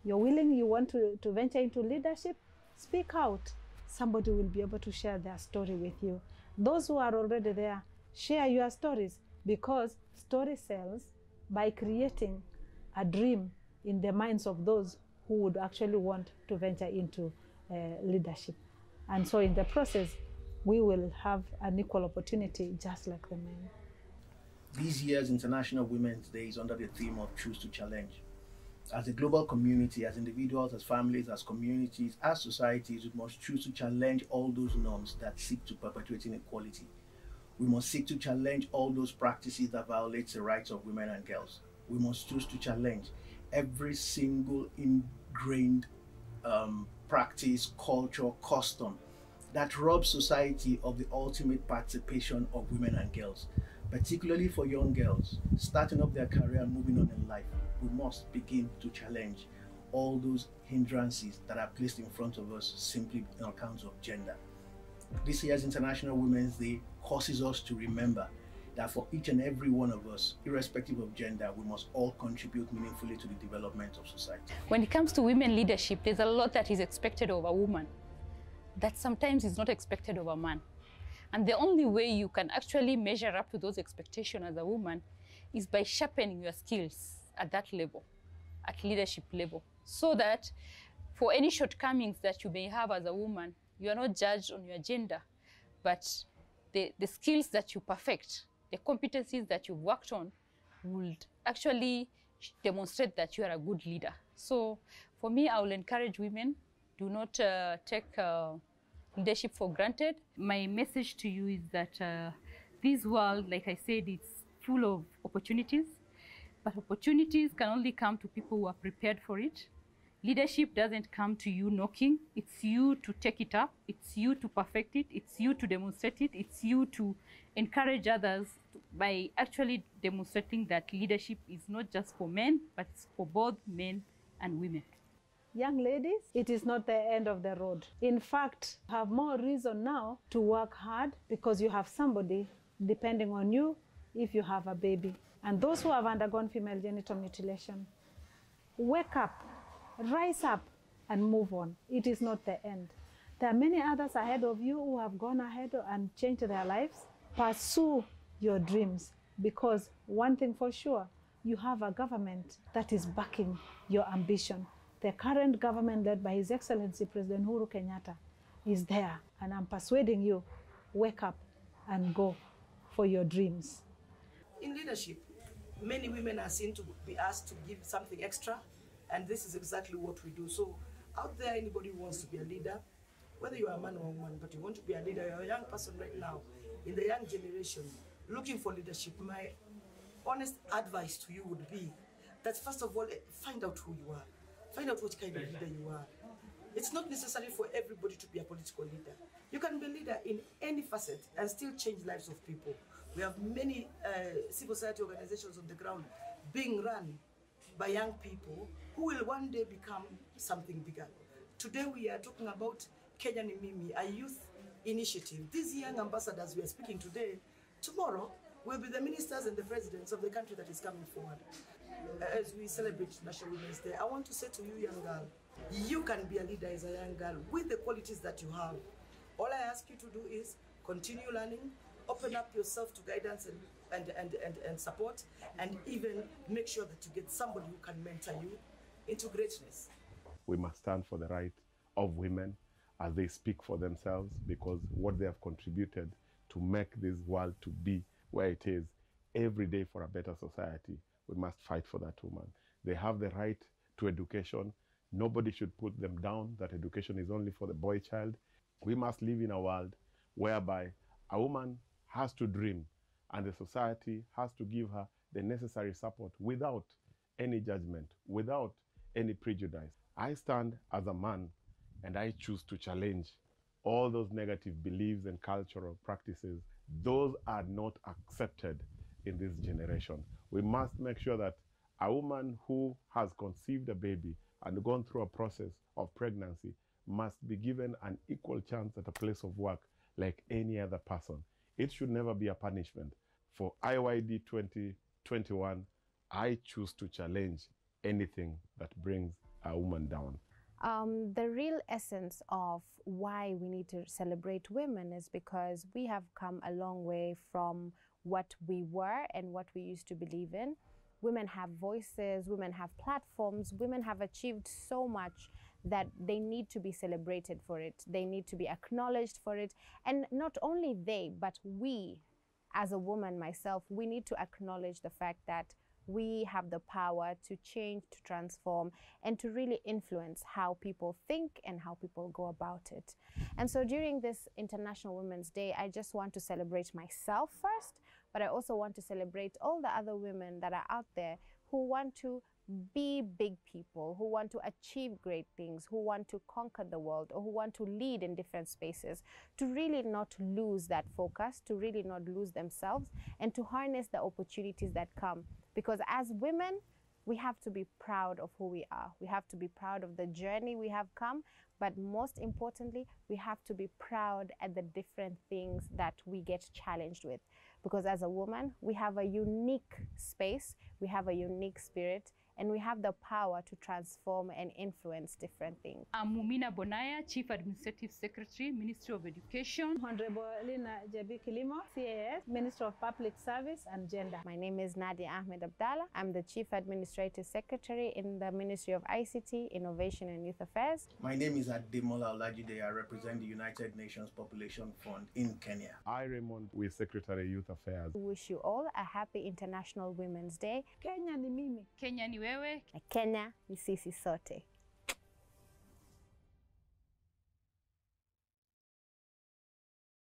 you're willing, you want to venture into leadership, speak out. Somebody will be able to share their story with you. Those who are already there, share your stories, because story sells by creating a dream in the minds of those who would actually want to venture into leadership. And so in the process, we will have an equal opportunity just like the men. This year's International Women's Day is under the theme of Choose to Challenge. As a global community, as individuals, as families, as communities, as societies, we must choose to challenge all those norms that seek to perpetuate inequality. We must seek to challenge all those practices that violate the rights of women and girls. We must choose to challenge every single ingrained practice, culture, custom that robs society of the ultimate participation of women and girls. Particularly for young girls starting up their career and moving on in life, we must begin to challenge all those hindrances that are placed in front of us simply on account of gender. This year's International Women's Day causes us to remember that for each and every one of us, irrespective of gender, we must all contribute meaningfully to the development of society. When it comes to women leadership, there's a lot that is expected of a woman that sometimes is not expected of a man. And the only way you can actually measure up to those expectations as a woman is by sharpening your skills at that level, at leadership level, so that for any shortcomings that you may have as a woman, you are not judged on your gender, but the skills that you perfect, the competencies that you've worked on would actually demonstrate that you are a good leader. So for me, I will encourage women, do not take leadership for granted. My message to you is that this world, like I said, it's full of opportunities, but opportunities can only come to people who are prepared for it. Leadership doesn't come to you knocking. It's you to take it up. It's you to perfect it. It's you to demonstrate it. It's you to encourage others by actually demonstrating that leadership is not just for men, but it's for both men and women. Young ladies, it is not the end of the road. In fact, you have more reason now to work hard because you have somebody depending on you if you have a baby. And those who have undergone female genital mutilation, wake up, rise up, and move on. It is not the end. There are many others ahead of you who have gone ahead and changed their lives. Pursue your dreams, because one thing for sure, you have a government that is backing your ambition. The current government led by His Excellency President Uhuru Kenyatta is there, and I'm persuading you, wake up and go for your dreams. In leadership, many women are seen to be asked to give something extra, and this is exactly what we do. So out there, anybody who wants to be a leader, whether you are a man or a woman, but you want to be a leader, you're a young person right now, in the young generation, looking for leadership, my honest advice to you would be that first of all, find out who you are. Find out what kind of leader you are. It's not necessary for everybody to be a political leader. You can be a leader in any facet and still change lives of people. We have many civil society organizations on the ground being run by young people who will one day become something bigger. Today we are talking about Kenya ni Mimi, a youth initiative. These young ambassadors we are speaking today, tomorrow will be the ministers and the presidents of the country that is coming forward. As we celebrate National Women's Day, I want to say to you, young girl, you can be a leader as a young girl with the qualities that you have. All I ask you to do is continue learning, open up yourself to guidance and support, and even make sure that you get somebody who can mentor you into greatness. We must stand for the right of women as they speak for themselves, because what they have contributed to make this world to be where it is every day for a better society. We must fight for that woman. They have the right to education. Nobody should put them down, that education is only for the boy child. We must live in a world whereby a woman has to dream and the society has to give her the necessary support without any judgment, without any prejudice. I stand as a man and I choose to challenge all those negative beliefs and cultural practices. Those are not accepted in this generation. We must make sure that a woman who has conceived a baby and gone through a process of pregnancy must be given an equal chance at a place of work like any other person. It should never be a punishment. For IYD 2021, I choose to challenge anything that brings a woman down? The real essence of why we need to celebrate women is because we have come a long way from what we were and what we used to believe in. Women have voices, women have platforms, women have achieved so much that they need to be celebrated for it. They need to be acknowledged for it. And not only they, but we, as a woman, myself, we need to acknowledge the fact that we have the power to change, to transform, and to really influence how people think and how people go about it. And so during this International Women's Day, I just want to celebrate myself first, but I also want to celebrate all the other women that are out there who want to be big people, who want to achieve great things, who want to conquer the world, or who want to lead in different spaces, to really not lose that focus, to really not lose themselves, and to harness the opportunities that come. Because as women, we have to be proud of who we are. We have to be proud of the journey we have come, but most importantly, we have to be proud at the different things that we get challenged with. Because as a woman, we have a unique space, we have a unique spirit, and we have the power to transform and influence different things. I'm Mumina Bonaya, Chief Administrative Secretary, Ministry of Education. Honorable Lina Jabi Kilimo, CAS, Minister of Public Service and Gender. My name is Nadia Ahmed Abdallah. I'm the Chief Administrative Secretary in the Ministry of ICT, Innovation and Youth Affairs. My name is Ademola Olajide. I represent the United Nations Population Fund in Kenya. I, Raymond, with Secretary Youth Affairs. We wish you all a happy International Women's Day. Kenya ni mimi. Kenya ni wewe. Kenya ni sisi sote.